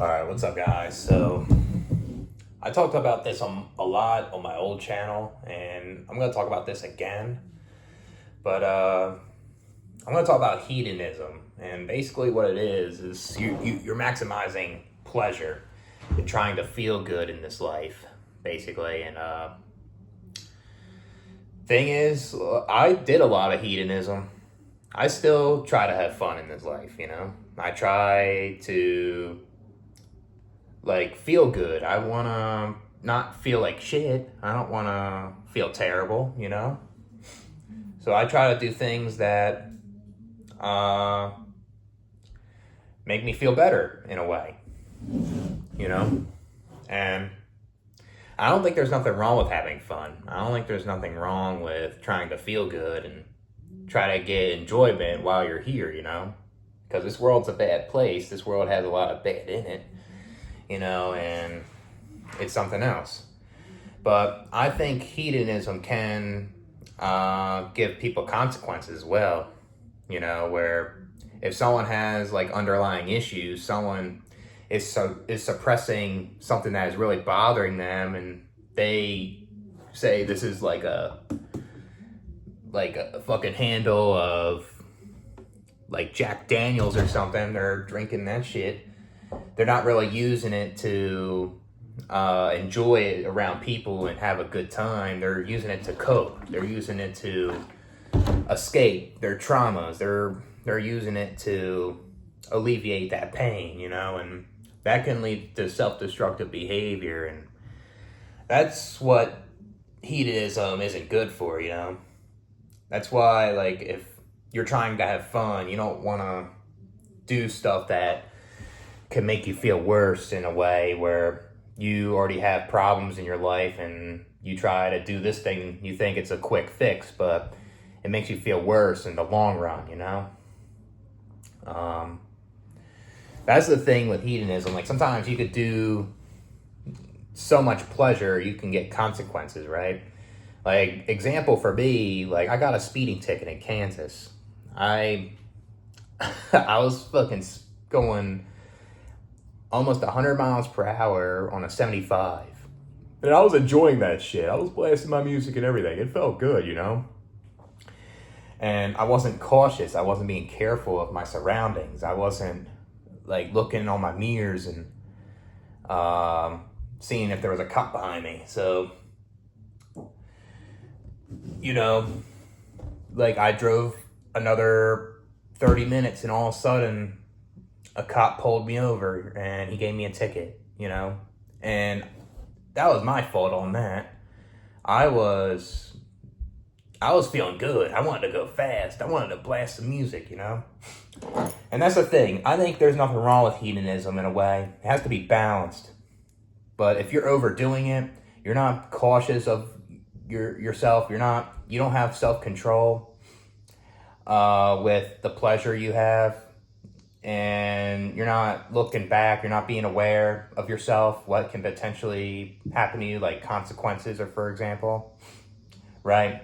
Alright, what's up guys? So, I talked about this a lot on my old channel, and I'm going to talk about this again. But I'm going to talk about hedonism, and basically what it is you're maximizing pleasure. You're trying to feel good in this life, basically. And thing is, I did a lot of hedonism. I still try to have fun in this life, you know? I try to feel good. I want to not feel like shit. I don't want to feel terrible, you know? So I try to do things that make me feel better in a way, you know? And I don't think there's nothing wrong with having fun. I don't think there's nothing wrong with trying to feel good and try to get enjoyment while you're here, you know? Because this world's a bad place. This world has a lot of bad in it, you know, and it's something else. But I think hedonism can give people consequences as well, you know, where if someone has like underlying issues, someone is suppressing something that is really bothering them, and they say this is like a fucking handle of like Jack Daniels or something. They're drinking that shit. They're not really using it to enjoy it around people and have a good time. They're using it to cope. They're using it to escape their traumas. They're using it to alleviate that pain, you know, and that can lead to self-destructive behavior, and that's what hedonism isn't good for, you know. That's why, like, if you're trying to have fun, you don't want to do stuff that can make you feel worse in a way where you already have problems in your life and you try to do this thing, you think it's a quick fix, but it makes you feel worse in the long run, you know? That's the thing with hedonism. Like, sometimes you could do so much pleasure, you can get consequences, right? Like, example for me, like, I got a speeding ticket in Kansas. I was fucking going almost 100 miles per hour on a 75. And I was enjoying that shit. I was blasting my music and everything. It felt good, you know? And I wasn't cautious. I wasn't being careful of my surroundings. I wasn't, like, looking on my mirrors and seeing if there was a cop behind me. So, you know, like, I drove another 30 minutes and all of a sudden a cop pulled me over and he gave me a ticket, you know? And that was my fault on that. I was feeling good. I wanted to go fast. I wanted to blast the music, you know? And that's the thing. I think there's nothing wrong with hedonism in a way. It has to be balanced. But if you're overdoing it, you're not cautious of yourself. You don't have self-control with the pleasure you have. And you're not looking back, you're not being aware of yourself, what can potentially happen to you, like consequences, or for example, right?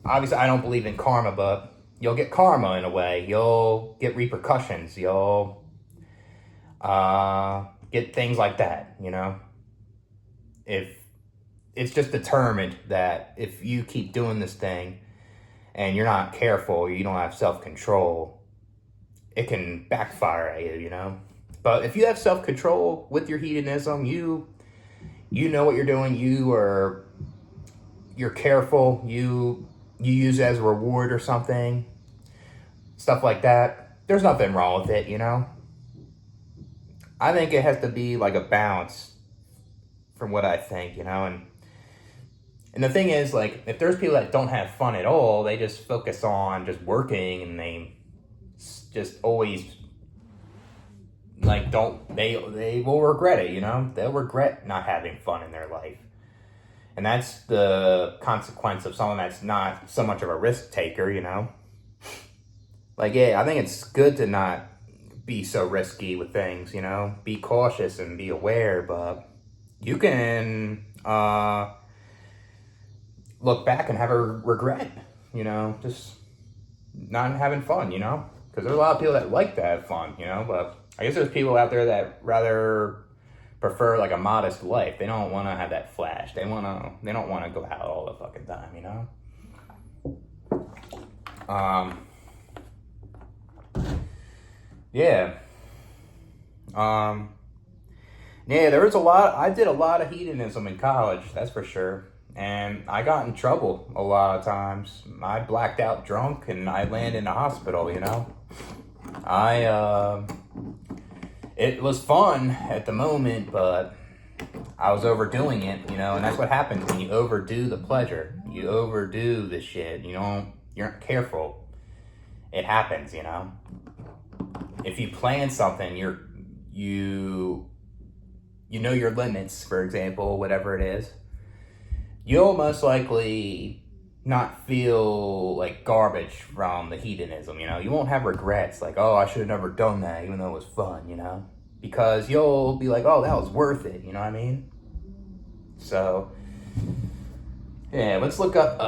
Obviously I don't believe in karma, but you'll get karma in a way. You'll get repercussions. You'll get things like that, you know? If it's just determined that if you keep doing this thing, and you're not careful, you don't have self-control, it can backfire at you, you know? But if you have self-control with your hedonism, you know what you're doing, you're careful, you use it as a reward or something, stuff like that, there's nothing wrong with it, you know? I think it has to be like a balance from what I think, you know? And the thing is, like, if there's people that don't have fun at all, they just focus on just working, and they just always, like, they will regret it, you know? They'll regret not having fun in their life. And that's the consequence of someone that's not so much of a risk taker, you know? Like, yeah, I think it's good to not be so risky with things, you know? Be cautious and be aware, but you can, look back and have a regret, you know, just not having fun, you know, because Because there's a lot of people that like to have fun, you know, but I guess there's people out there that rather prefer like a modest life. They don't want to have that flash. They don't want to go out all the fucking time, you know? Yeah. Yeah, there was I did a lot of hedonism in college, that's for sure. And I got in trouble a lot of times. I blacked out drunk and I landed in the hospital, you know? It was fun at the moment, but I was overdoing it, you know? And that's what happens when you overdo the pleasure. You overdo the shit, you know? You're not careful. It happens, you know? If you plan something, you know your limits, for example, whatever it is, you'll most likely not feel like garbage from the hedonism, you know? You won't have regrets, like, oh, I should have never done that, even though it was fun, you know? Because you'll be like, oh, that was worth it, you know what I mean? So, yeah, let's look up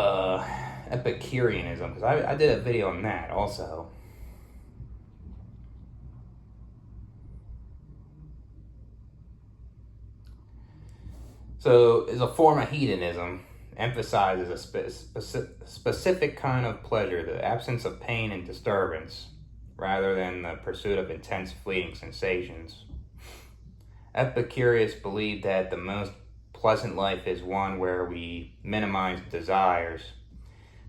Epicureanism, because I did a video on that also. So, is a form of hedonism, emphasizes a specific kind of pleasure, the absence of pain and disturbance, rather than the pursuit of intense fleeting sensations. Epicurus believed that the most pleasant life is one where we minimize desires,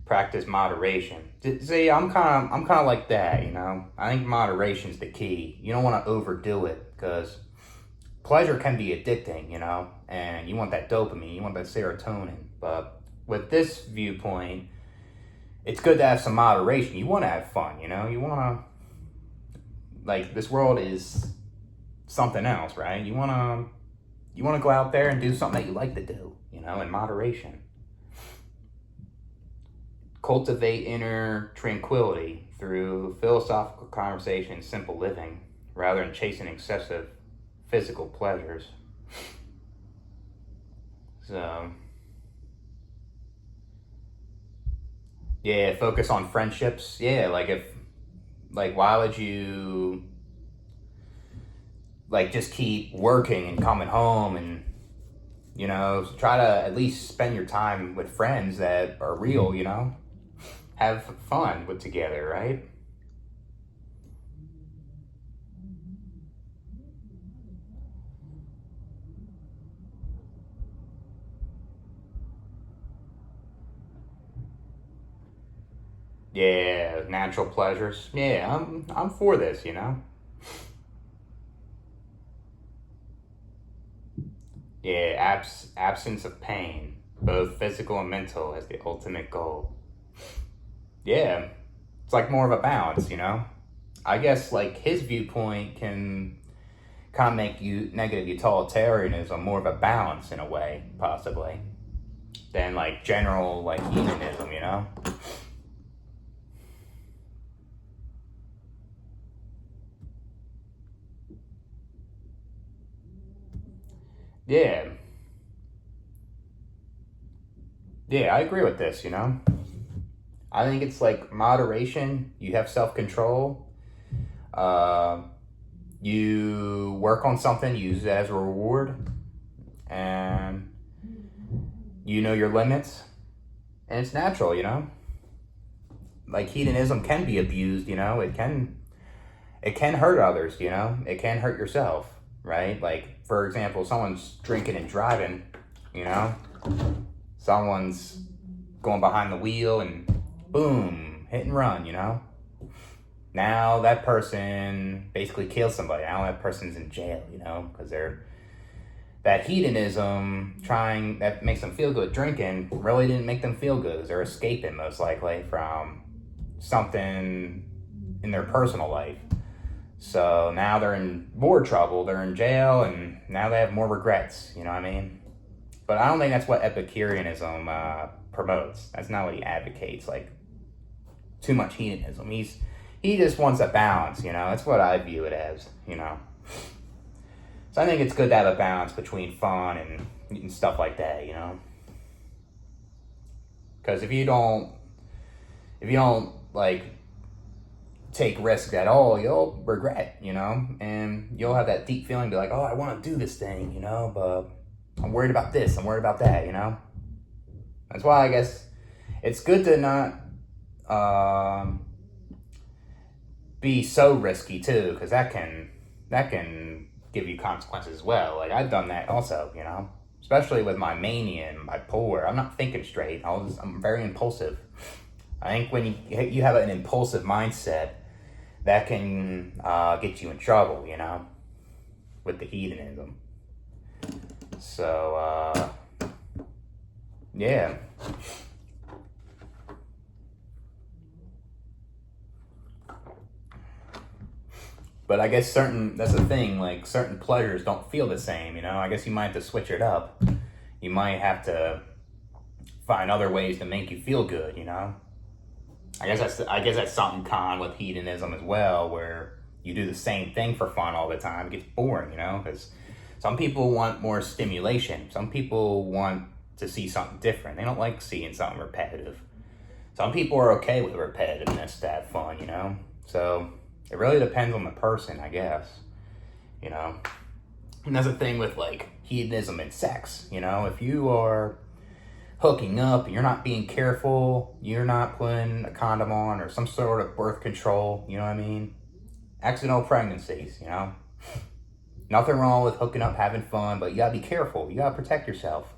practice moderation. See, I'm kind of like that, you know. I think moderation's the key. You don't want to overdo it, because pleasure can be addicting, you know, and you want that dopamine, you want that serotonin. But with this viewpoint, it's good to have some moderation. You want to have fun, you know, you want to, like, this world is something else, right? You want to go out there and do something that you like to do, you know, in moderation. Cultivate inner tranquility through philosophical conversation and simple living, rather than chasing excessive physical pleasures. So, yeah, focus on friendships. Yeah, why would you, just keep working and coming home and, you know, try to at least spend your time with friends that are real, you know? Have fun with together, right? Yeah, natural pleasures. Yeah, I'm for this, you know? Yeah, absence of pain, both physical and mental, as the ultimate goal. Yeah, it's like more of a balance, you know? I guess, like, his viewpoint can kind of make negative utilitarianism more of a balance in a way, possibly, than, like, general, like, hedonism, you know? Yeah. Yeah, I agree with this, you know? I think it's like moderation, you have self-control, you work on something, you use it as a reward, and you know your limits, and it's natural, you know? Like, hedonism can be abused, you know? It can hurt others, you know? It can hurt yourself, right? Like, for example, someone's drinking and driving, you know? Someone's going behind the wheel and boom, hit and run, you know? Now that person basically killed somebody. Now that person's in jail, you know? Because that hedonism that makes them feel good drinking really didn't make them feel good. They're escaping, most likely, from something in their personal life. So now they're in more trouble. They're in jail, and now they have more regrets, you know what I mean? But I don't think that's what Epicureanism promotes. That's not what he advocates, like, too much hedonism. He just wants a balance, you know? That's what I view it as, you know? So I think it's good to have a balance between fun and stuff like that, you know? Because if you don't, like, take risks at all, you'll regret, and you'll have that deep feeling, be like, oh, I want to do this thing, but I'm worried about this, I'm worried about that, That's why I guess it's good to not be so risky too, because that can give you consequences as well. Like, I've done that also, especially with my mania and bipolar. I'm not thinking straight. I'm very impulsive. I think when you have an impulsive mindset, that can get you in trouble, with the hedonism. So, yeah. But I guess that's the thing, like, certain pleasures don't feel the same, I guess you might have to switch it up. You might have to find other ways to make you feel good, I guess that's something con with hedonism as well, where you do the same thing for fun all the time. It gets boring, because some people want more stimulation. Some people want to see something different. They don't like seeing something repetitive. Some people are okay with repetitiveness to have fun, So it really depends on the person, I guess, And that's the thing with, like, hedonism and sex, If you are hooking up, you're not being careful, you're not putting a condom on or some sort of birth control, you know what I mean? Accidental pregnancies, Nothing wrong with hooking up, having fun, but you gotta be careful. You gotta protect yourself.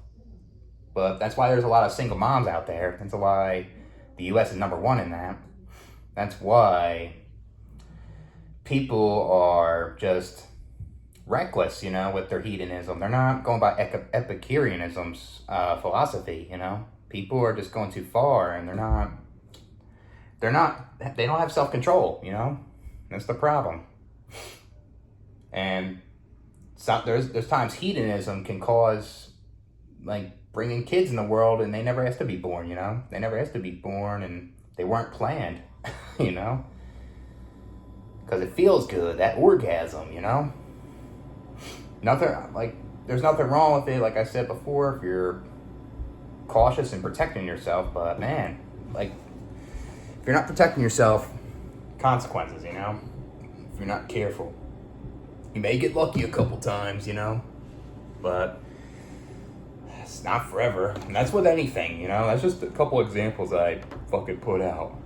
But that's why there's a lot of single moms out there. That's why the U.S. is number one in that. That's why people are just reckless, with their hedonism. They're not going by Epicureanism's philosophy, People are just going too far, and they don't have self-control, That's the problem. And there's times hedonism can cause, like, bringing kids in the world, and they never asked to be born, They never asked to be born, and they weren't planned, Because it feels good, that orgasm, There's nothing wrong with it, like I said before, if you're cautious and protecting yourself, but man, like, if you're not protecting yourself, consequences, If you're not careful. You may get lucky a couple times, but it's not forever. And that's with anything, That's just a couple examples I fucking put out.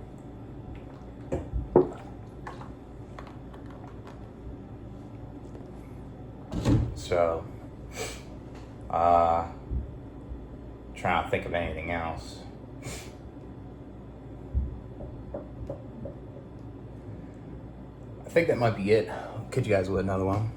So, trying to think of anything else. I think that might be it. I'll catch you guys with another one.